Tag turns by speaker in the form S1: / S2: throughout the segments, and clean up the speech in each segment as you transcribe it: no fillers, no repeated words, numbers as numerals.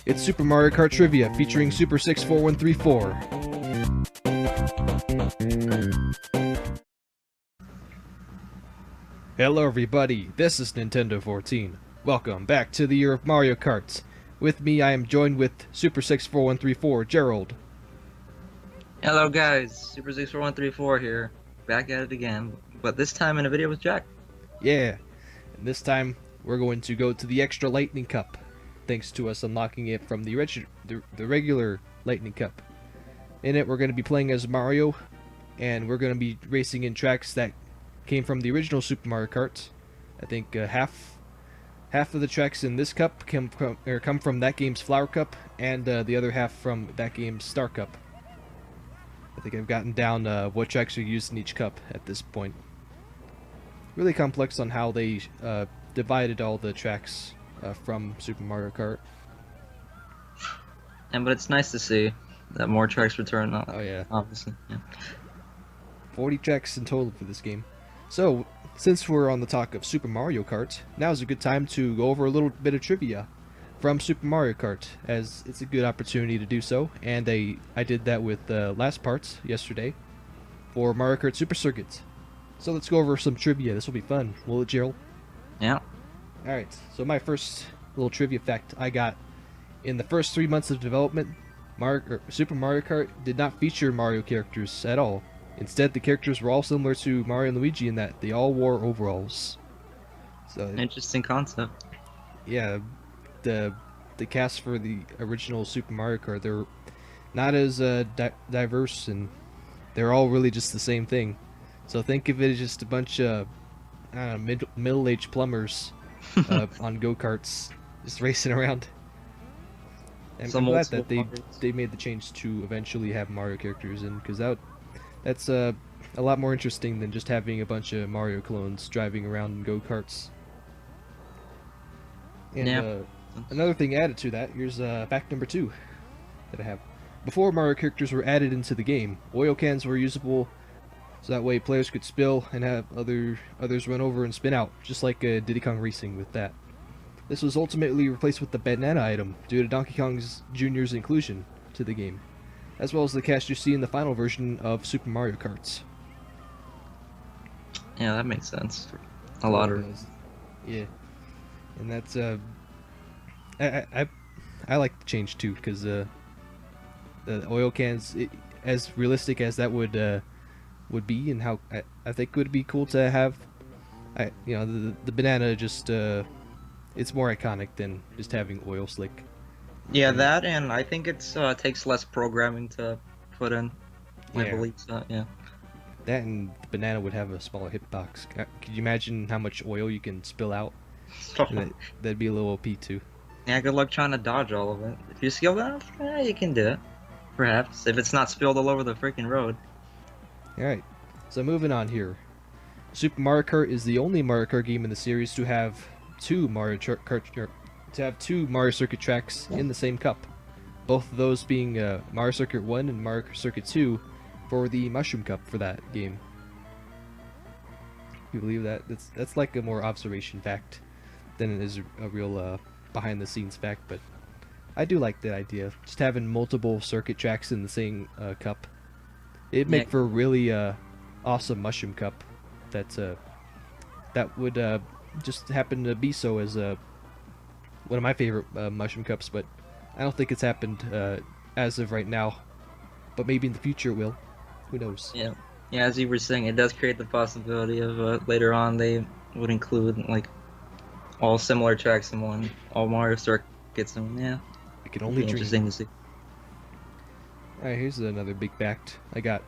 S1: It's Super Mario Kart Trivia featuring Super64134. Hello everybody, this is Nintendo 14. Welcome back to the year of Mario Kart. With me I am joined with Super64134, Gerald.
S2: Hello guys, Super64134 here, back at it again, but this time in a video with Jack.
S1: Yeah, and this time we're going to go to the Extra Lightning Cup, thanks to us unlocking it from the regular Lightning Cup. In it we're going to be playing as Mario, and we're going to be racing in tracks that came from the original Super Mario Kart. I think half of the tracks in this cup come from that game's Flower Cup, and the other half from that game's Star Cup. I think I've gotten down what tracks are used in each cup at this point. Really complex on how they divided all the tracks from Super Mario Kart.
S2: But it's nice to see that more tracks return.
S1: Oh yeah.
S2: Obviously. Yeah.
S1: 40 tracks in total for this game. So, since we're on the talk of Super Mario Kart, now is a good time to go over a little bit of trivia from Super Mario Kart, as it's a good opportunity to do so, and I did that with the last parts yesterday for Mario Kart Super Circuit. So let's go over some trivia. This will be fun, will it, Gerald?
S2: Yeah.
S1: Alright, so my first little trivia fact I got: in the first 3 months of development, Super Mario Kart did not feature Mario characters at all. Instead, the characters were all similar to Mario and Luigi in that they all wore overalls. So
S2: Interesting concept.
S1: yeah, the cast for the original Super Mario Kart, they're not as diverse, and they're all really just the same thing. So think of it as just a bunch of middle-aged plumbers on go-karts just racing around. And I'm glad that they made the change to eventually have Mario characters in, because that's a lot more interesting than just having a bunch of Mario clones driving around in go-karts. And
S2: Yeah.
S1: another thing added to that, here's fact number 2 that I have. Before Mario characters were added into the game, oil cans were usable, so that way players could spill and have others run over and spin out, just like Diddy Kong Racing with that. This was ultimately replaced with the banana item due to Donkey Kong Jr.'s inclusion to the game, as well as the cast you see in the final version of Super Mario Kart.
S2: Yeah, that makes sense. A lot of
S1: yeah, and that's I like the change too, because the oil cans, as realistic as that would be, and how I think it would be cool to have, the banana just it's more iconic than just having oil slick.
S2: Yeah, that, and I think it's takes less programming to put in. I believe so. Yeah.
S1: That, and the banana would have a smaller hitbox. Could you imagine how much oil you can spill out? That'd be a little OP too.
S2: Yeah, good luck trying to dodge all of it. If you're skilled enough, yeah, you can do it. Perhaps, if it's not spilled all over the freaking road.
S1: Alright, so moving on here. Super Mario Kart is the only Mario Kart game in the series to have two Mario Circuit tracks in the same cup. Both of those being Mario Circuit 1 and Mario Circuit 2 for the Mushroom Cup for that game. You believe that? That's like a more observation fact than it is a real behind-the-scenes fact, but I do like that idea. Just having multiple circuit tracks in the same cup. It'd make for a really awesome Mushroom Cup. That would just happen to be so as one of my favorite Mushroom Cups, but I don't think it's happened as of right now. But maybe in the future it will. Who knows?
S2: Yeah. Yeah, as you were saying, it does create the possibility of later on they would include like all similar tracks in one, all Mario circuits in one. Yeah.
S1: I can only dream.
S2: Interesting to see.
S1: Alright, here's another big fact I got.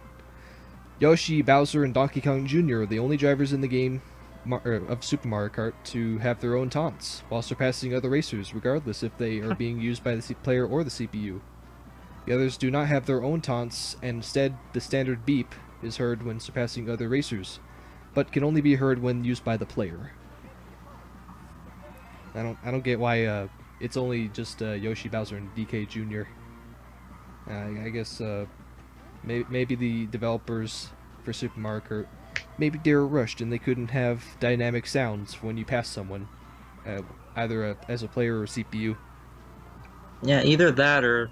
S1: Yoshi, Bowser, and Donkey Kong Jr. are the only drivers in the game of Super Mario Kart to have their own taunts, while surpassing other racers, regardless if they are being used by the player or the CPU. The others do not have their own taunts, and instead the standard beep is heard when surpassing other racers, but can only be heard when used by the player. I don't get why it's only just Yoshi, Bowser, and DK Jr. I guess maybe the developers for Super Mario Kart, maybe they were rushed and they couldn't have dynamic sounds when you pass someone, either as a player or CPU.
S2: Yeah, either that or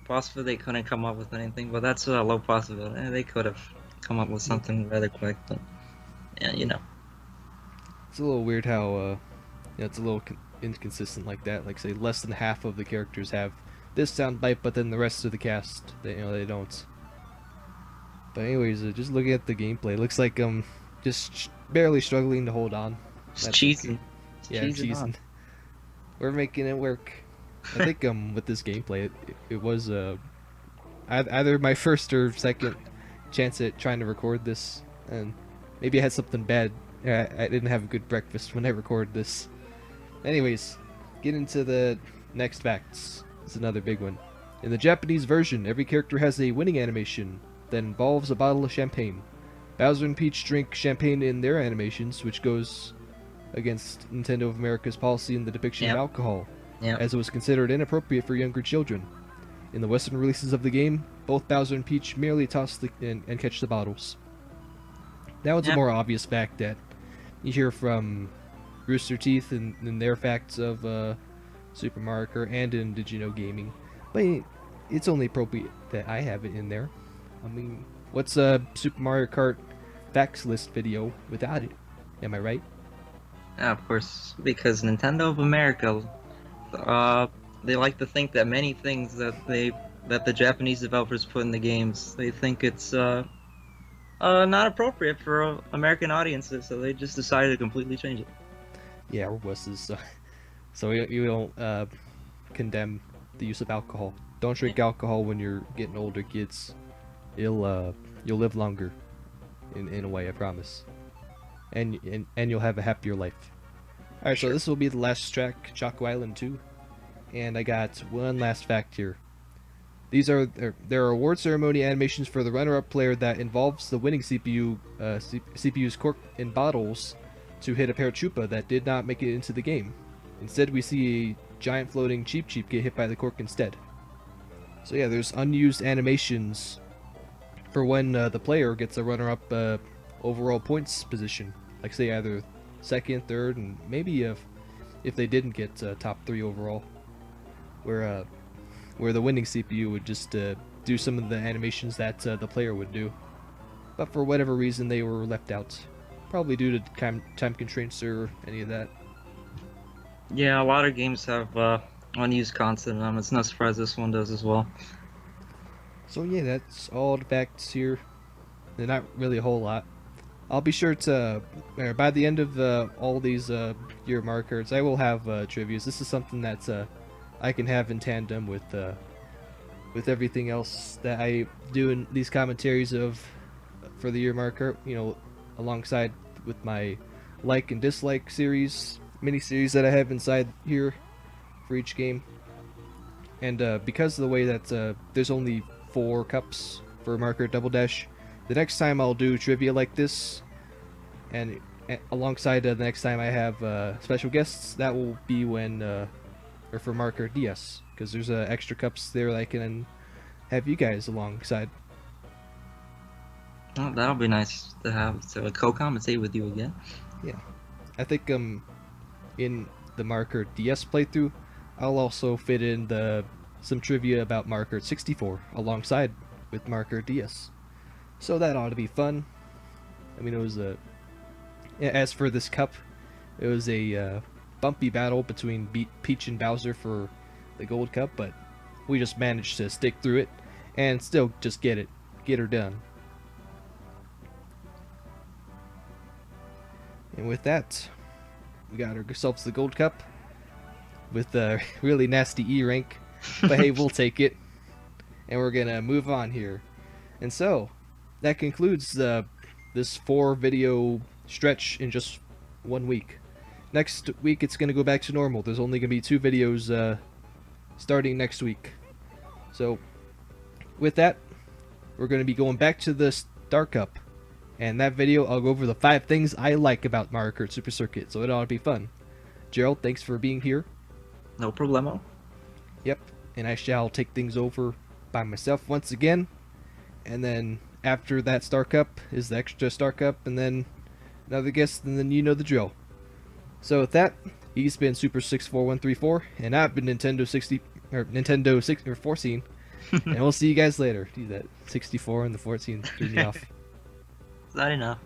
S2: possibly they couldn't come up with anything, but that's a low possibility. They could have come up with
S1: Yeah.
S2: something rather quick, but yeah, you know.
S1: It's a little weird how it's a little inconsistent like that. Like say less than half of the characters have this sound bite, but then the rest of the cast, they don't. But anyways, just looking at the gameplay, it looks like just barely struggling to hold on.
S2: Just
S1: That's okay.
S2: cheesing. Just
S1: Yeah, I'm
S2: cheesing on.
S1: cheesing. We're making it work. I think with this gameplay, it was either my first or second chance at trying to record this, and maybe I had something bad. I didn't have a good breakfast when I recorded this. Anyways, get into the next facts. It's another big one. In the Japanese version, every character has a winning animation that involves a bottle of champagne. Bowser and Peach drink champagne in their animations, which goes against Nintendo of America's policy in the depiction of
S2: Yep.
S1: alcohol,
S2: Yep.
S1: as it was considered inappropriate for younger children. In the Western releases of the game, both Bowser and Peach merely toss and catch the bottles. That one's a
S2: Yep.
S1: more obvious fact that you hear from Rooster Teeth in their facts of Super Mario Kart and in Did You Know Gaming. But it's only appropriate that I have it in there. I mean, what's a Super Mario Kart facts list video without it? Am I right?
S2: Yeah, of course, because Nintendo of America, uh, they like to think that many things that the Japanese developers put in the games, they think it's not appropriate for American audiences, so they just decided to completely change it.
S1: Yeah, we're wusses, so you don't condemn the use of alcohol. Don't drink alcohol when you're getting older, kids. You'll live longer, in a way, I promise. And you'll have a happier life. Alright, so
S2: Sure.
S1: this will be the last track, Choco Island 2. And I got one last fact here. There are award ceremony animations for the runner-up player that involves the winning CPU's cork in bottles to hit a parachupa that did not make it into the game. Instead, we see a giant floating Cheep Cheep get hit by the cork instead. So yeah, there's unused animations for when the player gets a runner-up overall points position. Like say either second, third, and maybe if they didn't get top 3 overall, where the winning CPU would just do some of the animations that the player would do. But for whatever reason, they were left out. Probably due to time constraints or any of that.
S2: Yeah, a lot of games have unused content in them. It's no surprise this one does as well.
S1: So yeah, that's all the facts here. They're not really a whole lot. I'll be sure to, by the end of all these year markers, I will have trivias. This is something that I can have in tandem with everything else that I do in these commentaries of for the year marker. You know, alongside with my like and dislike mini series that I have inside here for each game. And because of the way that there's only 4 cups for Marker Double Dash, the next time I'll do trivia like this, and alongside the next time I have special guests, that will be when, or for Marker DS, because there's extra cups there that I can have you guys alongside.
S2: Oh, that'll be nice to have to co-commentate with you again.
S1: Yeah, I think in the Marker DS playthrough, I'll also fit in some trivia about Marker 64 alongside with Marker DS. So that ought to be fun. I mean, it was as for this cup, it was a bumpy battle between Peach and Bowser for the gold cup, but we just managed to stick through it and still just get her done. And with that, we got ourselves the gold cup with a really nasty E rank, but hey, we'll take it. And we're gonna move on here. And so, that concludes this 4 video stretch in just 1 week. Next week it's gonna go back to normal. There's only gonna be 2 videos starting next week. So, with that, we're gonna be going back to the Star Cup. And that video, I'll go over the 5 things I like about Mario Kart Super Circuit, so it ought to be fun. Gerald, thanks for being here.
S2: No problemo.
S1: Yep, and I shall take things over by myself once again. And then after that Star Cup is the extra Star Cup, and then another guest, and then you know the drill. So with that, he's been Super64134, and I've been or Nintendo 6 or 14, and we'll see you guys later. Dude, that 64 and the 14 threw me off.
S2: Is that enough?